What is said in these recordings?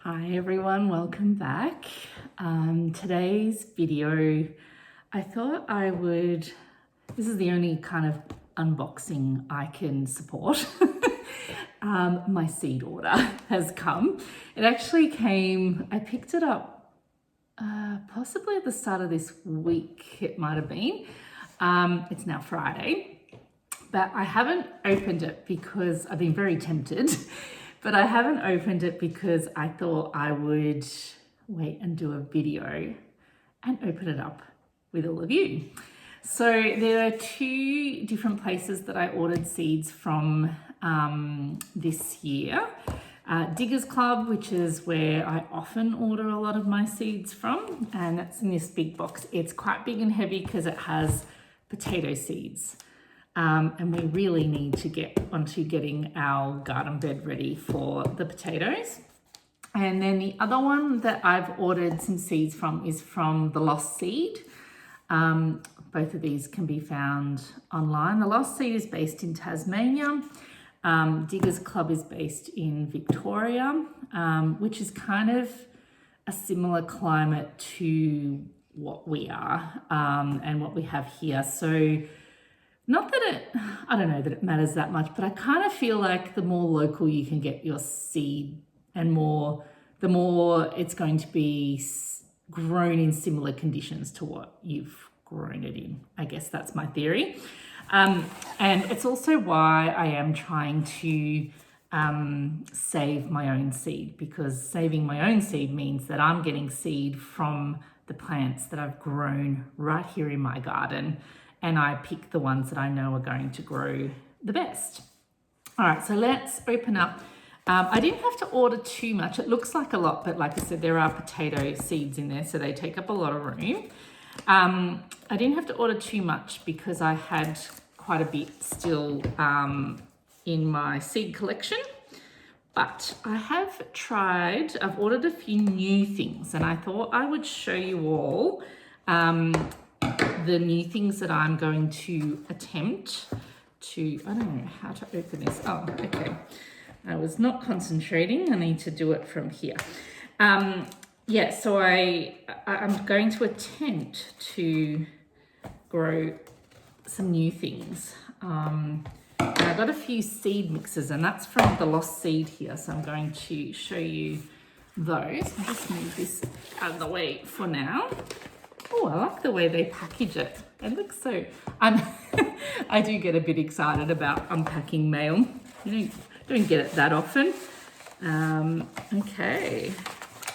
Hi everyone, welcome back. Today's video, I thought this is the only kind of unboxing I can support. My seed order has come. It actually came, I picked it up possibly at the start of this week, it might have been. It's now Friday, but I haven't opened it because I've been very tempted. But I haven't opened it because I thought I would wait and do a video and open it up with all of you. So there are two different places that I ordered seeds from this year. Diggers Club, which is where I often order a lot of my seeds from, and that's in this big box. It's quite big and heavy because it has potato seeds. And we really need to get onto getting our garden bed ready for the potatoes. And then the other one that I've ordered some seeds from is from The Lost Seed. Both of these can be found online. The Lost Seed is based in Tasmania. Diggers Club is based in Victoria, which is kind of a similar climate to what we are and what we have here. So not that I don't know that it matters that much, but I kind of feel like the more local you can get your seed and the more it's going to be grown in similar conditions to what you've grown it in. I guess that's my theory. And it's also why I am trying to save my own seed, because saving my own seed means that I'm getting seed from the plants that I've grown right here in my garden. And I pick the ones that I know are going to grow the best. All right, so let's open up. I didn't have to order too much. It looks like a lot, but like I said, there are potato seeds in there, so they take up a lot of room. I didn't have to order too much because I had quite a bit still in my seed collection. But I've ordered a few new things, and I thought I would show you all the new things that I'm going to attempt to, I don't know how to open this. Oh, okay. I was not concentrating. I need to do it from here. Yeah, so I'm going to attempt to grow some new things. And I got a few seed mixes, and that's from The Lost Seed here. So I'm going to show you those. I'll just move this out of the way for now. Oh, I like the way they package it. It looks so... I do get a bit excited about unpacking mail. You don't get it that often. Okay.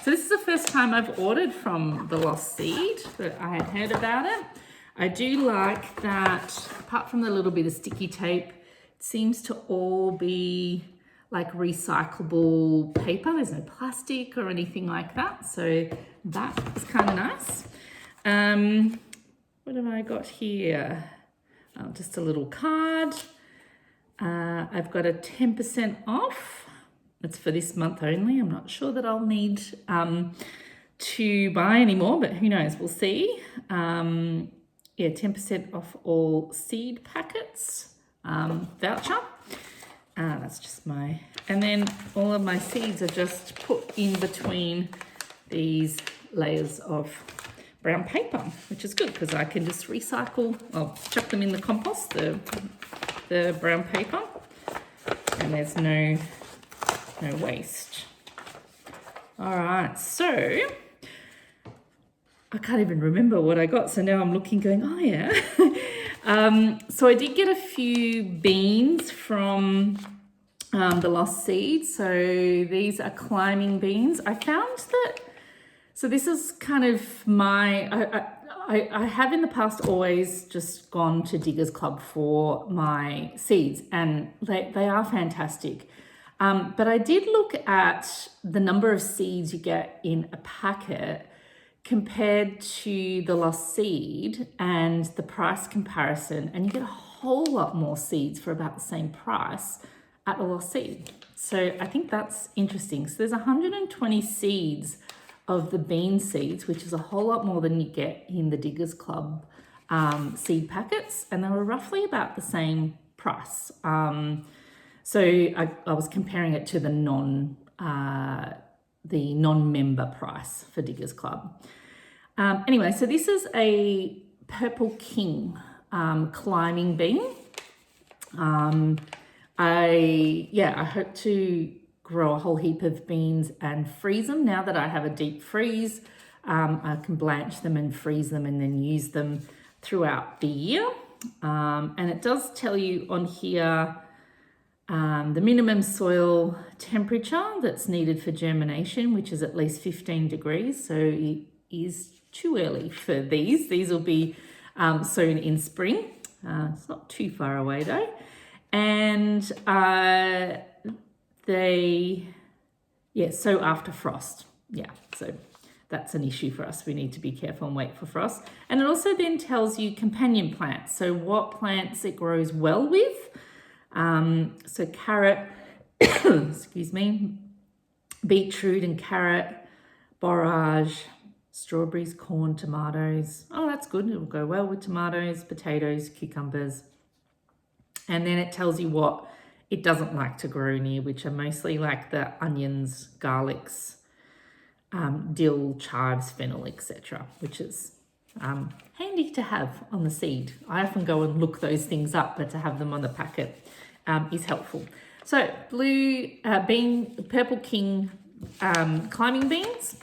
So this is the first time I've ordered from The Lost Seed, but I had heard about it. I do like that, apart from the little bit of sticky tape, it seems to all be like recyclable paper. There's no plastic or anything like that. So that is kind of nice. What have I got here? Oh, just a little card. I've got a 10% off. It's for this month only. I'm not sure that I'll need to buy any more, but who knows? We'll see. Yeah, 10% off all seed packets voucher. That's just and then all of my seeds are just put in between these layers of brown paper, which is good because I can just recycle. I'll chuck them in the compost, the brown paper, and there's no waste. All right, so I can't even remember what I got. So now I'm looking, going, oh yeah. So I did get a few beans from The Lost Seed. So these are climbing beans. I found that. So this is kind of I have in the past always just gone to Diggers Club for my seeds, and they are fantastic. But I did look at the number of seeds you get in a packet compared to The Lost Seed and the price comparison, and you get a whole lot more seeds for about the same price at The Lost Seed. So I think that's interesting. So there's 120 seeds of the bean seeds, which is a whole lot more than you get in the Diggers Club seed packets, and they were roughly about the same price. So I was comparing it to the the non-member price for Diggers Club. Anyway, so this is a Purple King climbing bean. I hope to grow a whole heap of beans and freeze them. Now that I have a deep freeze, I can blanch them and freeze them and then use them throughout the year. And it does tell you on here the minimum soil temperature that's needed for germination, which is at least 15 degrees. So it is too early for these. These will be sown in spring. It's not too far away though. And sow after frost. Yeah, so that's an issue for us. We need to be careful and wait for frost. And it also then tells you companion plants. So what plants it grows well with. So carrot, excuse me, beetroot and carrot, borage, strawberries, corn, tomatoes. Oh, that's good. It will go well with tomatoes, potatoes, cucumbers. And then it tells you what it doesn't like to grow near, which are mostly like the onions, garlics, dill, chives, fennel, etc., which is handy to have on the seed. I often go and look those things up, but to have them on the packet is helpful. So Purple King climbing beans.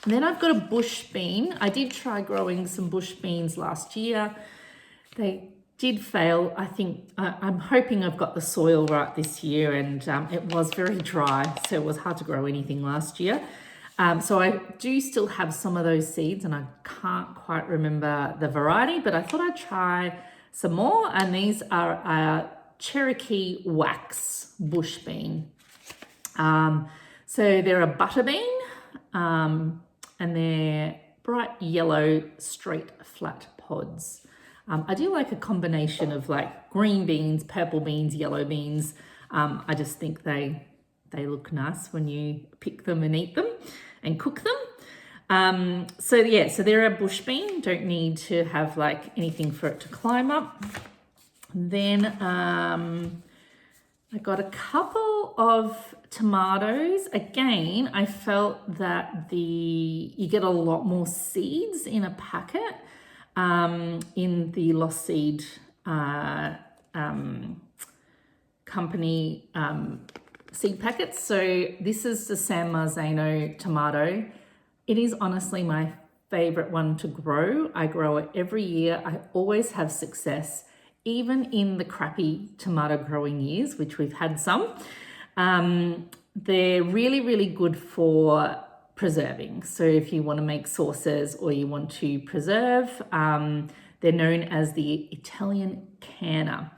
And then I've got a bush bean. I did try growing some bush beans last year. They did fail. I think I'm hoping I've got the soil right this year, and it was very dry, so it was hard to grow anything last year. So I do still have some of those seeds, and I can't quite remember the variety, but I thought I'd try some more. And these are a Cherokee wax bush bean. So they're a butter bean, and they're bright yellow, straight, flat pods. I do like a combination of like green beans, purple beans, yellow beans. I just think they look nice when you pick them and eat them and cook them. So they're a bush bean. Don't need to have like anything for it to climb up. Then I got a couple of tomatoes. Again, I felt that you get a lot more seeds in a packet. In the Lost Seed company seed packets. So this is the San Marzano tomato. It is honestly my favorite one to grow. I grow it every year. I always have success, even in the crappy tomato growing years, which we've had some. They're really, really good for preserving. So if you want to make sauces or you want to preserve, they're known as the Italian canna,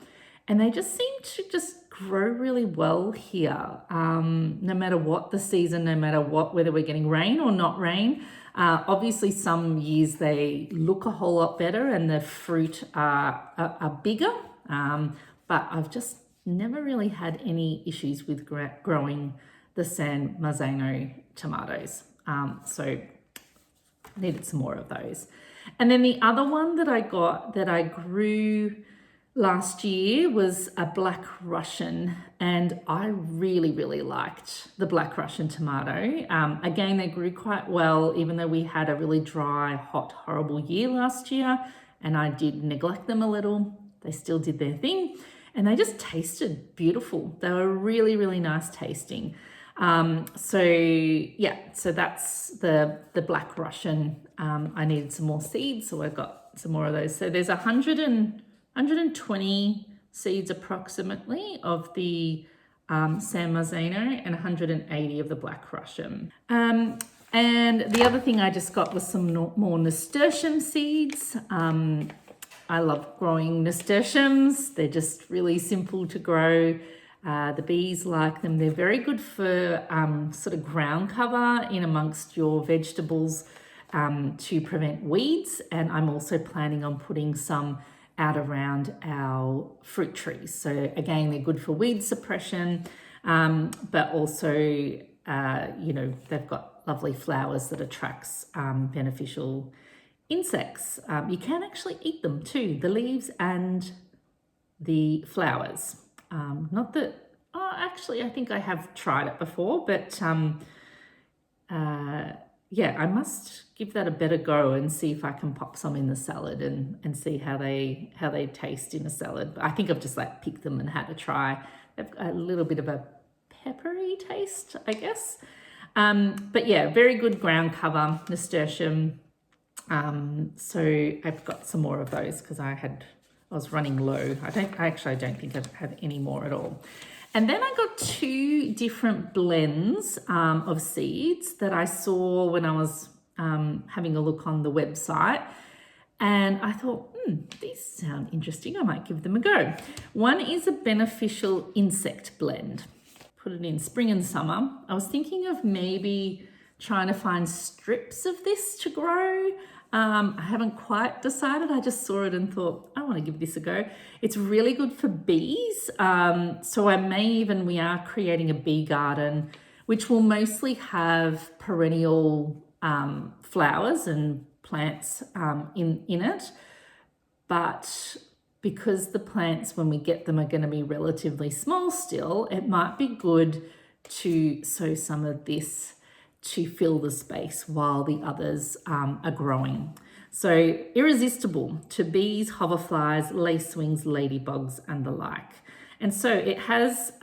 and they just seem to just grow really well here, no matter what the season, no matter whether we're getting rain or not rain. Obviously some years they look a whole lot better and the fruit are bigger, but I've just never really had any issues with growing the San Marzano tomatoes. So needed some more of those. And then the other one that I got that I grew last year was a Black Russian, and I really, really liked the Black Russian tomato. Again, they grew quite well, even though we had a really dry, hot, horrible year last year, and I did neglect them a little. They still did their thing, and they just tasted beautiful. They were really, really nice tasting. So that's the Black Russian. I needed some more seeds, so I got some more of those. So there's 120 seeds approximately of the San Marzano and 180 of the Black Russian. And the other thing I just got was some more nasturtium seeds. I love growing nasturtiums. They're just really simple to grow. The bees like them. They're very good for sort of ground cover in amongst your vegetables to prevent weeds. And I'm also planning on putting some out around our fruit trees. So again, they're good for weed suppression, but also, they've got lovely flowers that attracts beneficial insects. You can actually eat them too, the leaves and the flowers. Not that, actually, I think I have tried it before, but yeah, I must give that a better go and see if I can pop some in the salad and see how they taste in a salad. I think I've just like picked them and had a try. They've got a little bit of a peppery taste, I guess. But yeah, very good ground cover, nasturtium. So I've got some more of those because I was running low. I don't think I have any more at all. And then I got 2 different blends of seeds that I saw when I was having a look on the website. And I thought, these sound interesting. I might give them a go. One is a beneficial insect blend. Put it in spring and summer. I was thinking of maybe trying to find strips of this to grow. I haven't quite decided. I just saw it and thought, I want to give this a go. It's really good for bees. So we are creating a bee garden, which will mostly have perennial flowers and plants in it. But because the plants, when we get them, are going to be relatively small still, it might be good to sow some of this to fill the space while the others are growing. So irresistible to bees, hoverflies, lacewings, ladybugs, and the like. And so it has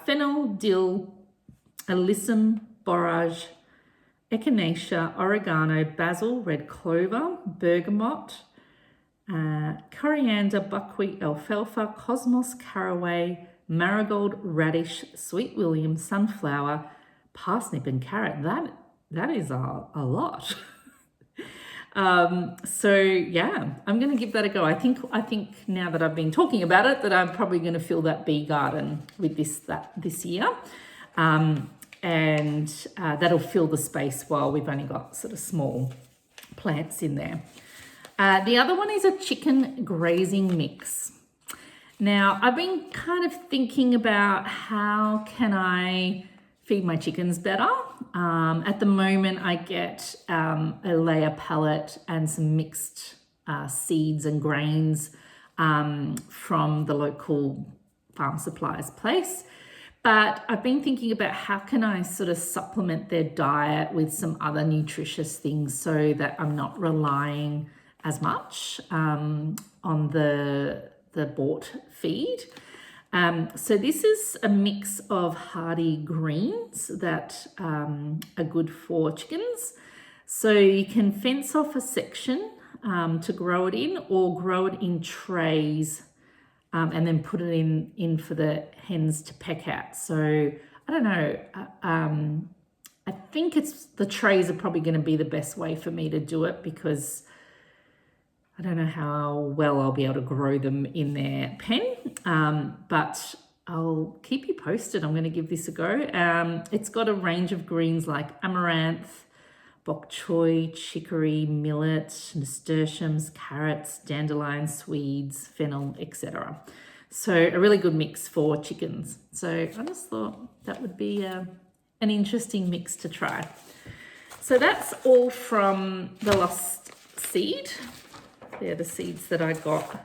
fennel, dill, alyssum, borage, echinacea, oregano, basil, red clover, bergamot, coriander, buckwheat, alfalfa, cosmos, caraway, marigold, radish, sweet William, sunflower, parsnip, and carrot. That is a lot. So yeah, I'm going to give that a go. I think now that I've been talking about it, that I'm probably going to fill that bee garden with this year. And that'll fill the space while we've only got sort of small plants in there. The other one is a chicken grazing mix. Now, I've been kind of thinking about how can I feed my chickens better. At the moment, I get a layer pellet and some mixed seeds and grains from the local farm supplies place. But I've been thinking about how can I sort of supplement their diet with some other nutritious things so that I'm not relying as much on the bought feed. So this is a mix of hardy greens that are good for chickens. So you can fence off a section to grow it in, or grow it in trays and then put it in for the hens to peck at. So I don't know. I think the trays are probably going to be the best way for me to do it, because I don't know how well I'll be able to grow them in their pen, but I'll keep you posted. I'm going to give this a go. It's got a range of greens like amaranth, bok choy, chicory, millet, nasturtiums, carrots, dandelions, swedes, fennel, etc. So a really good mix for chickens. So I just thought that would be an interesting mix to try. So that's all from the Lost Seed. They're the seeds that I got.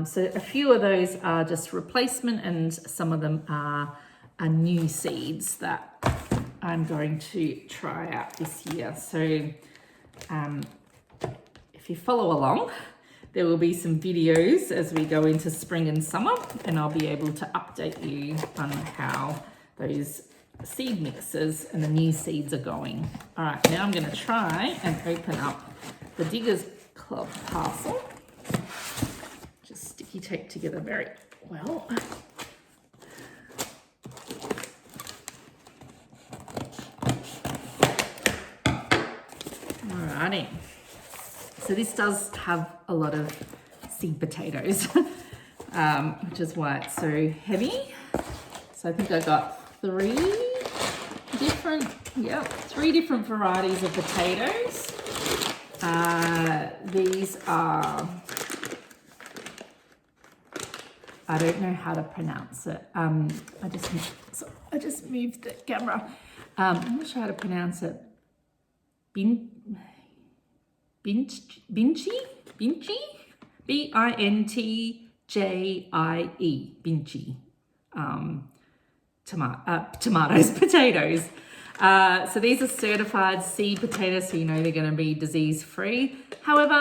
So a few of those are just replacement, and some of them are new seeds that I'm going to try out this year. So if you follow along, there will be some videos as we go into spring and summer, and I'll be able to update you on how those seed mixes and the new seeds are going. All right, now I'm going to try and open up the Diggers Club parcel. Just sticky tape together very well. Alrighty. So this does have a lot of seed potatoes, which is why it's so heavy. So I think I got three different varieties of potatoes. These are, I don't know how to pronounce it. I just moved the camera. I'm not sure how to pronounce it. Binchi, B-I-N-T-J-I-E, Binchi. Tomatoes, potatoes. So these are certified seed potatoes, so you know they're going to be disease-free. However,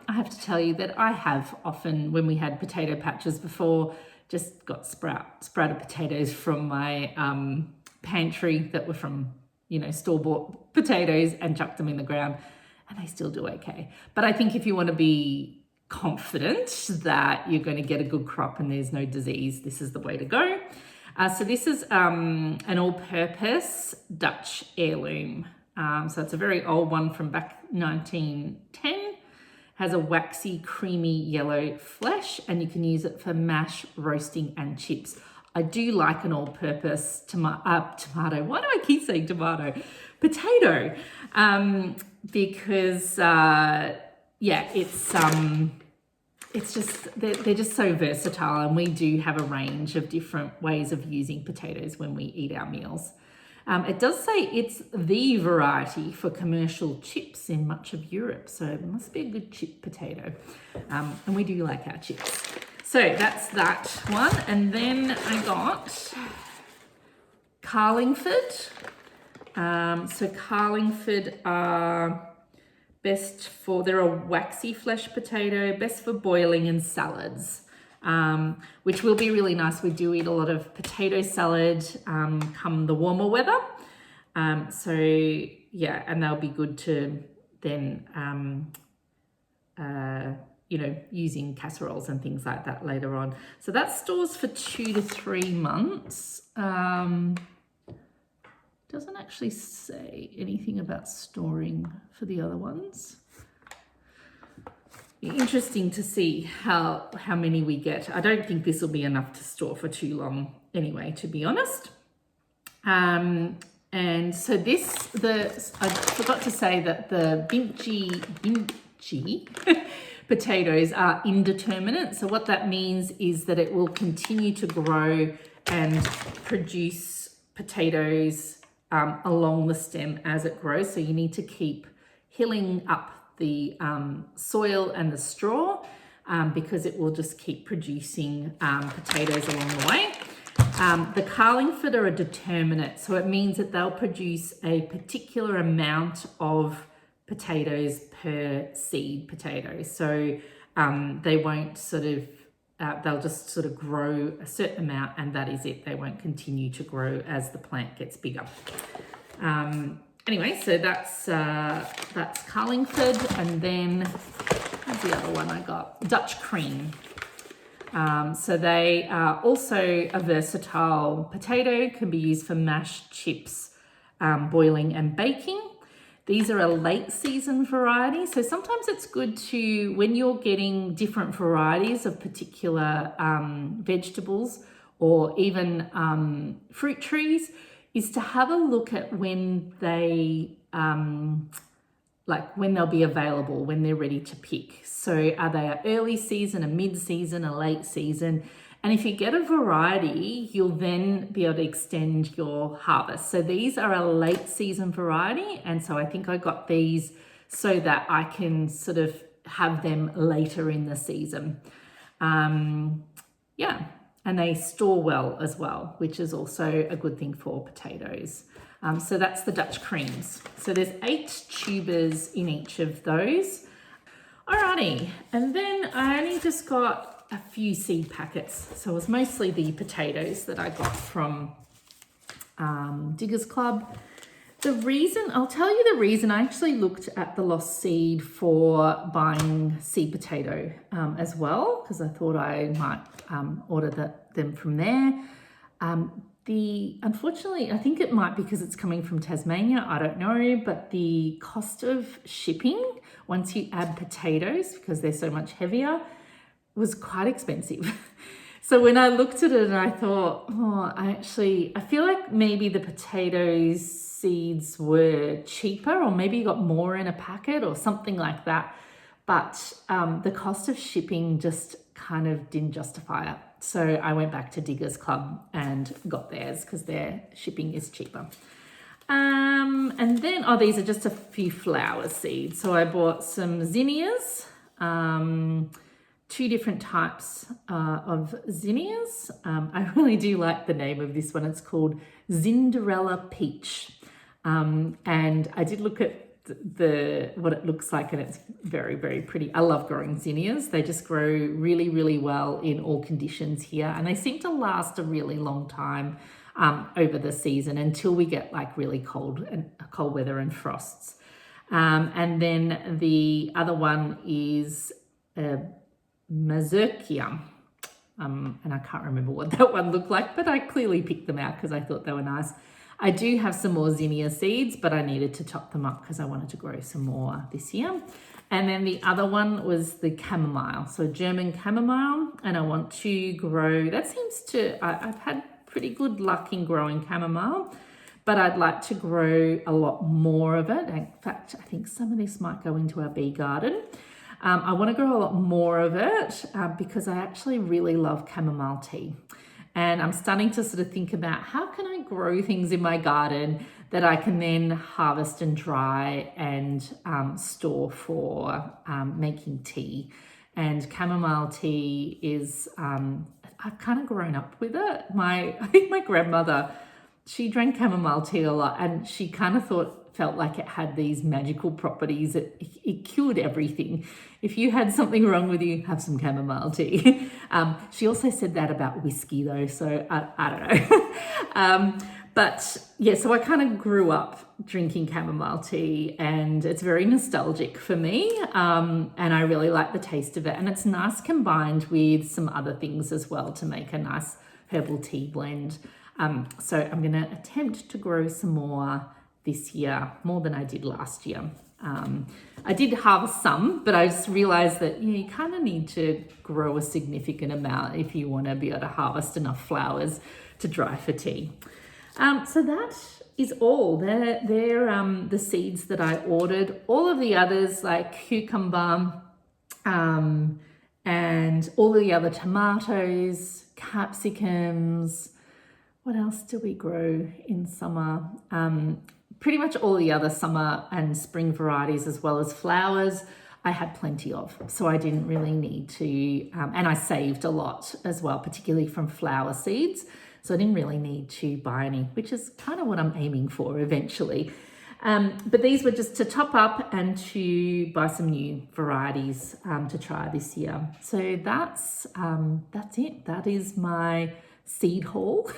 I have to tell you that I have often, when we had potato patches before, just got sprouted potatoes from my pantry that were from, you know, store-bought potatoes and chucked them in the ground, and they still do okay. But I think if you want to be confident that you're going to get a good crop and there's no disease, this is the way to go. So this is an all-purpose Dutch heirloom. So it's a very old one from back 1910. Has a waxy, creamy yellow flesh, and you can use it for mash, roasting, and chips. I do like an all-purpose tomato. Why do I keep saying tomato? Potato. Because yeah, it's just, they're just so versatile, and we do have a range of different ways of using potatoes when we eat our meals. It does say it's the variety for commercial chips in much of Europe, so it must be a good chip potato. And we do like our chips. So that's that one. And then I got Carlingford. So Carlingford are best for, they're a waxy flesh potato, best for boiling and salads, which will be really nice. We do eat a lot of potato salad come the warmer weather. So yeah, and they'll be good to then, you know, using casseroles and things like that later on. So that stores for 2 to 3 months. Doesn't actually say anything about storing for the other ones. Interesting to see how many we get. I don't think this will be enough to store for too long anyway, to be honest. And so I forgot to say that the Vinci potatoes are indeterminate. So what that means is that it will continue to grow and produce potatoes along the stem as it grows. So you need to keep hilling up the soil and the straw because it will just keep producing potatoes along the way. The Carlingford are a determinate, so it means that they'll produce a particular amount of potatoes per seed potato. So they won't sort of, they'll just sort of grow a certain amount, and that is it. They won't continue to grow as the plant gets bigger. Anyway, so that's Carlingford, and then what's the other one I got? Dutch cream. So they are also a versatile potato, can be used for mash, chips, boiling and baking. These are a late season variety. So sometimes it's good to, when you're getting different varieties of particular vegetables or even fruit trees, is to have a look at when they, like when they'll be available, when they're ready to pick. So are they an early season, a mid-season, a late season? And if you get a variety, you'll then be able to extend your harvest. So these are a late season variety. And so I think I got these so that I can sort of have them later in the season. Yeah, and they store well as well, which is also a good thing for potatoes. So that's the Dutch creams. So there's 8 tubers in each of those. Alrighty, and then I only just got a few seed packets. So it was mostly the potatoes that I got from Diggers Club. I'll tell you the reason. I actually looked at the lost seed for buying seed potato as well, because I thought I might order them from there. Unfortunately, I think it might be because it's coming from Tasmania, I don't know, but the cost of shipping, once you add potatoes, because they're so much heavier, was quite expensive. So when I looked at it and I thought, I feel like maybe the potatoes seeds were cheaper, or maybe you got more in a packet or something like that. But the cost of shipping just kind of didn't justify it. So I went back to Diggers Club and got theirs because their shipping is cheaper. And then, these are just a few flower seeds. So I bought some zinnias, 2 different types of zinnias. I really do like the name of this one. It's called Zinderella Peach. And I did look at what it looks like, and it's very, very pretty. I love growing zinnias. They just grow really, really well in all conditions here, and they seem to last a really long time over the season until we get like really cold weather and frosts. And then the other one is mazurkia. And I can't remember what that one looked like, but I clearly picked them out because I thought they were nice. I do have some more zinnia seeds, but I needed to top them up because I wanted to grow some more this year. And then the other one was the chamomile, so German chamomile, and I want to grow, that seems to, I've had pretty good luck in growing chamomile, but I'd like to grow a lot more of it. In fact, I think some of this might go into our bee garden. I want to grow a lot more of it because I actually really love chamomile tea. And I'm starting to sort of think about how can I grow things in my garden that I can then harvest and dry and store for making tea. And chamomile tea is, I've kind of grown up with it. I think my grandmother, she drank chamomile tea a lot, and she kind of felt like it had these magical properties. It cured everything. If you had something wrong with you, have some chamomile tea. She also said that about whiskey though, so I don't know. But yeah, so I kind of grew up drinking chamomile tea, and it's very nostalgic for me. And I really like the taste of it. And it's nice combined with some other things as well to make a nice herbal tea blend. So I'm going to attempt to grow some more this year, more than I did last year. I did harvest some, but I just realized that you kind of need to grow a significant amount if you want to be able to harvest enough flowers to dry for tea. So that is all. They're the seeds that I ordered. All of the others like cucumber and all the other tomatoes, capsicums. What else do we grow in summer? Pretty much all the other summer and spring varieties, as well as flowers, I had plenty of. So I didn't really need to, and I saved a lot as well, particularly from flower seeds. So I didn't really need to buy any, which is kind of what I'm aiming for eventually. But these were just to top up and to buy some new varieties to try this year. So that's it. That is my seed haul.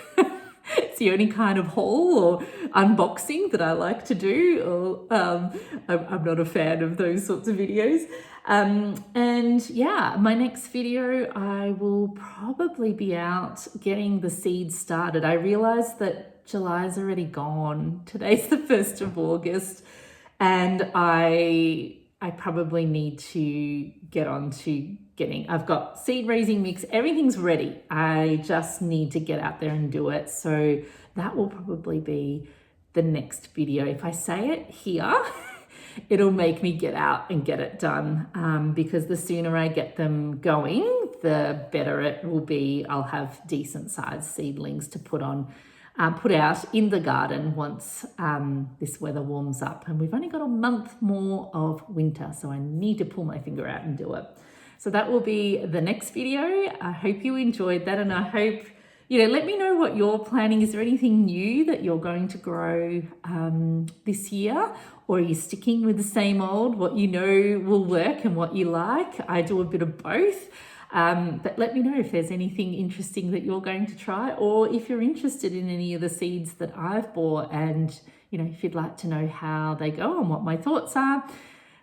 It's the only kind of haul or unboxing that I like to do. I'm not a fan of those sorts of videos. And yeah, my next video, I will probably be out getting the seeds started. I realized that July's already gone. Today's the 1st of August, and I probably need to get on to I've got seed raising mix, everything's ready. I just need to get out there and do it. So that will probably be the next video. If I say it here, it'll make me get out and get it done, because the sooner I get them going, the better it will be. I'll have decent sized seedlings to put out in the garden once this weather warms up. And we've only got a month more of winter, so I need to pull my finger out and do it. So that will be the next video. I hope you enjoyed that, and I hope, let me know what you're planning. Is there anything new that you're going to grow this year? Or are you sticking with the same old, what you know will work and what you like? I do a bit of both. But let me know if there's anything interesting that you're going to try, or if you're interested in any of the seeds that I've bought, and if you'd like to know how they go and what my thoughts are.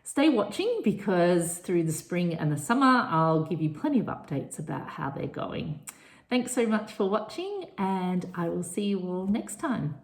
Stay watching, because through the spring and the summer, I'll give you plenty of updates about how they're going. Thanks so much for watching, and I will see you all next time.